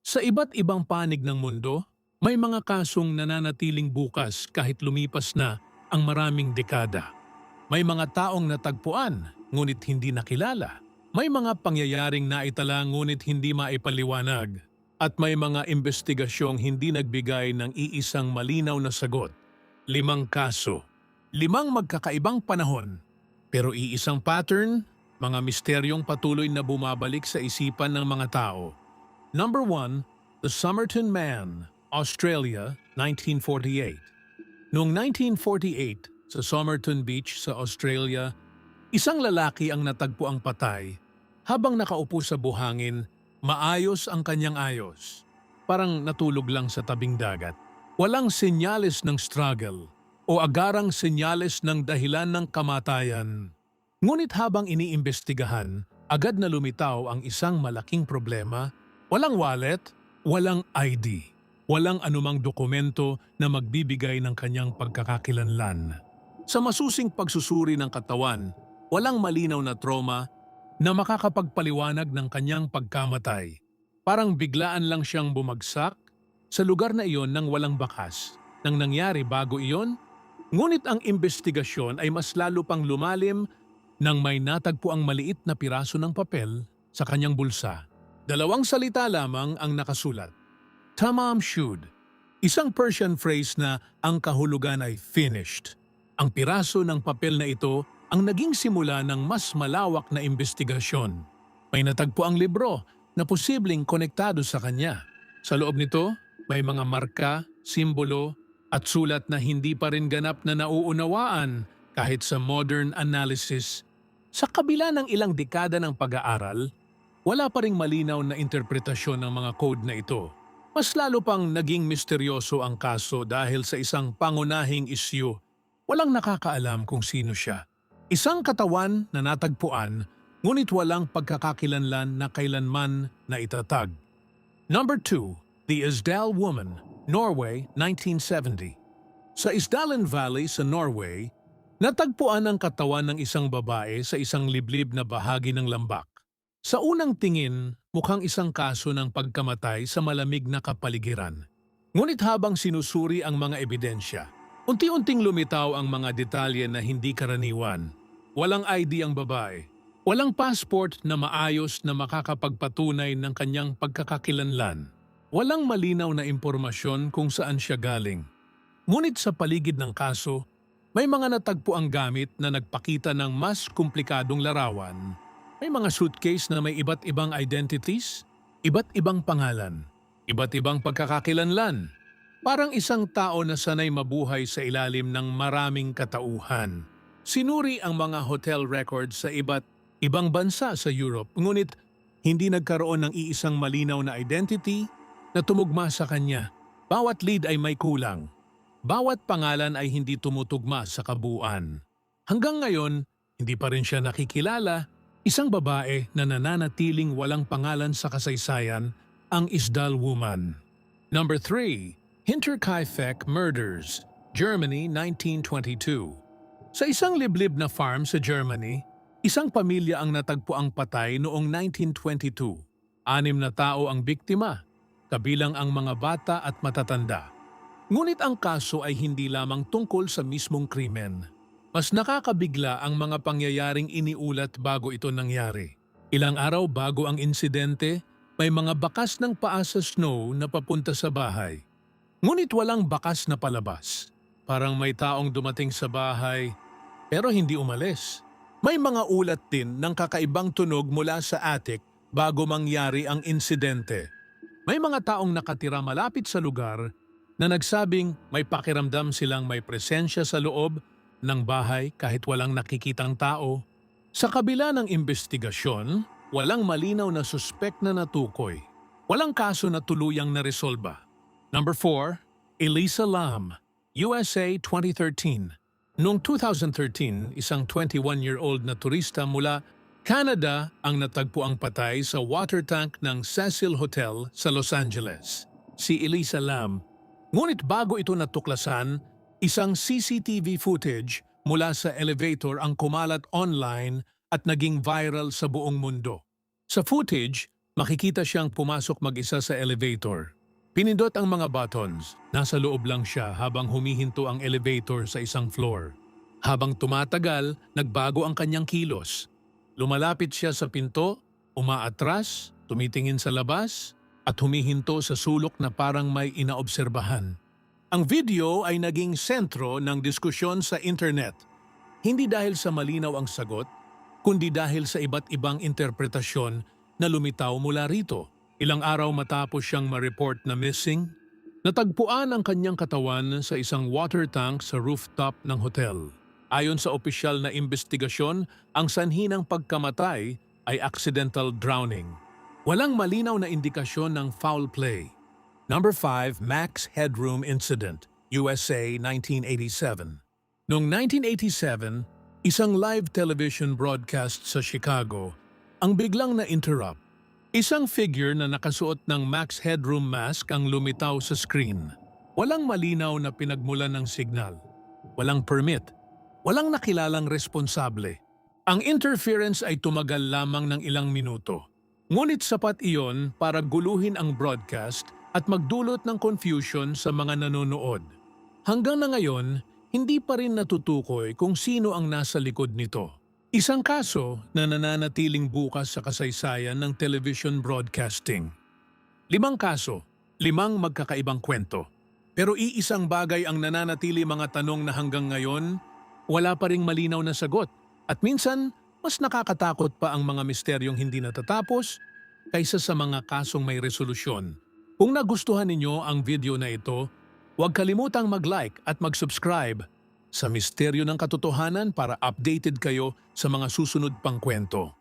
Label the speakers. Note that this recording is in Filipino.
Speaker 1: Sa iba't ibang panig ng mundo, may mga kasong nananatiling bukas kahit lumipas na ang maraming dekada. May mga taong natagpuan, ngunit hindi nakilala. May mga pangyayaring naitala ngunit hindi maipaliwanag. At may mga investigasyong hindi nagbigay ng iisang malinaw na sagot. 5 kaso. 5 magkakaibang panahon. Pero iisang pattern, mga misteryong patuloy na bumabalik sa isipan ng mga tao. Number 1, The Somerton Man, Australia, 1948. Noong 1948, sa Somerton Beach sa Australia, isang lalaki ang natagpuang patay. Habang nakaupo sa buhangin, maayos ang kanyang ayos. Parang natulog lang sa tabing dagat. Walang senyales ng struggle o agarang senyales ng dahilan ng kamatayan. Ngunit habang iniimbestigahan, agad na lumitaw ang isang malaking problema. Walang wallet, walang ID, walang anumang dokumento na magbibigay ng kanyang pagkakakilanlan. Sa masusing pagsusuri ng katawan, walang malinaw na trauma na makakapagpaliwanag ng kanyang pagkamatay. Parang biglaan lang siyang bumagsak sa lugar na iyon nang walang bakas. Nang nangyari bago iyon, ngunit ang investigasyon ay mas lalo pang lumalim nang may natagpo ang maliit na piraso ng papel sa kanyang bulsa. 2 salita lamang ang nakasulat. Tamam shud, isang Persian phrase na ang kahulugan ay finished. Ang piraso ng papel na ito ang naging simula ng mas malawak na investigasyon. May natagpo ang libro na posibleng konektado sa kanya. Sa loob nito, may mga marka, simbolo, at sulat na hindi pa rin ganap na nauunawaan kahit sa modern analysis. Sa kabila ng ilang dekada ng pag-aaral, wala pa ring malinaw na interpretasyon ng mga code na ito. Mas lalo pang naging misteryoso ang kaso dahil sa isang pangunahing isyu. Walang nakakaalam kung sino siya. Isang katawan na natagpuan, ngunit walang pagkakakilanlan na kailanman na itatag. Number 2, The Isdal Woman, Norway, 1970. Sa Isdalen Valley sa Norway, natagpuan ang katawan ng isang babae sa isang liblib na bahagi ng lambak. Sa unang tingin, mukhang isang kaso ng pagkamatay sa malamig na kapaligiran. Ngunit habang sinusuri ang mga ebidensya, unti-unting lumitaw ang mga detalye na hindi karaniwan. Walang ID ang babae. Walang passport na maayos na makakapagpatunay ng kanyang pagkakakilanlan. Walang malinaw na impormasyon kung saan siya galing. Ngunit sa paligid ng kaso, may mga natagpo ang gamit na nagpakita ng mas komplikadong larawan. May mga suitcase na may iba't ibang identities, iba't ibang pangalan, iba't ibang pagkakakilanlan. Parang isang tao na sanay mabuhay sa ilalim ng maraming katauhan. Sinuri ang mga hotel records sa iba't ibang bansa sa Europe, ngunit hindi nagkaroon ng iisang malinaw na identity na tumugma sa kanya. Bawat lead ay may kulang. Bawat pangalan ay hindi tumutugma sa kabuuan. Hanggang ngayon, hindi pa rin siya nakikilala. Isang babae na nananatiling walang pangalan sa kasaysayan, ang Isdal Woman. Number 3, Hinterkaifeck Murders, Germany, 1922. Sa isang liblib na farm sa Germany, isang pamilya ang natagpuang patay noong 1922. 6 na tao ang biktima, kabilang ang mga bata at matatanda. Ngunit ang kaso ay hindi lamang tungkol sa mismong krimen. Mas nakakabigla ang mga pangyayaring iniulat bago ito nangyari. Ilang araw bago ang insidente, may mga bakas ng paa sa snow na papunta sa bahay. Ngunit walang bakas na palabas. Parang may taong dumating sa bahay, pero hindi umalis. May mga ulat din ng kakaibang tunog mula sa attic bago mangyari ang insidente. May mga taong nakatira malapit sa lugar na nagsabing may pakiramdam silang may presensya sa loob ng bahay kahit walang nakikitang tao. Sa kabila ng investigasyon, walang malinaw na suspek na natukoy. Walang kaso na tuluyang naresolba. Number 4, Elisa Lam, USA 2013. Noong 2013, isang 21-year-old na turista mula Canada ang natagpo ang patay sa water tank ng Cecil Hotel sa Los Angeles. Si Elisa Lam. Ngunit bago ito natuklasan, isang CCTV footage mula sa elevator ang kumalat online at naging viral sa buong mundo. Sa footage, Makikita siyang pumasok mag-isa sa elevator. Pinindot ang mga buttons. Nasa loob lang siya habang humihinto ang elevator sa isang floor. Habang tumatagal, nagbago ang kanyang kilos. Lumalapit siya sa pinto, umaatras, tumitingin sa labas, at humihinto sa sulok na parang may inaobserbahan. Ang video ay naging sentro ng diskusyon sa internet. Hindi dahil sa malinaw ang sagot, kundi dahil sa iba't ibang interpretasyon na lumitaw mula rito. Ilang araw matapos siyang ma-report na missing, natagpuan ang kanyang katawan sa isang water tank sa rooftop ng hotel. Ayon sa opisyal na investigasyon, ang sanhi ng pagkamatay ay accidental drowning. Walang malinaw na indikasyon ng foul play. Number 5, Max Headroom Incident, USA 1987. Noong 1987, isang live television broadcast sa Chicago ang biglang na-interrupt. Isang figure na nakasuot ng Max Headroom mask ang lumitaw sa screen. Walang malinaw na pinagmulan ng signal. Walang permit. Walang nakilalang responsable. Ang interference ay tumagal lamang ng ilang minuto. Ngunit sapat iyon para guluhin ang broadcast at magdulot ng confusion sa mga nanonood. Hanggang na ngayon, hindi pa rin natutukoy kung sino ang nasa likod nito. Isang kaso na nananatiling bukas sa kasaysayan ng television broadcasting. 5 kaso, 5 magkakaibang kwento. Pero iisang bagay ang nananatili mga tanong na hanggang ngayon, wala pa ring malinaw na sagot. At minsan, mas nakakatakot pa ang mga misteryong hindi natatapos kaysa sa mga kasong may resolusyon. Kung nagustuhan ninyo ang video na ito, huwag kalimutang mag-like at mag-subscribe sa Misteryo ng Katotohanan para updated kayo sa mga susunod pang kwento.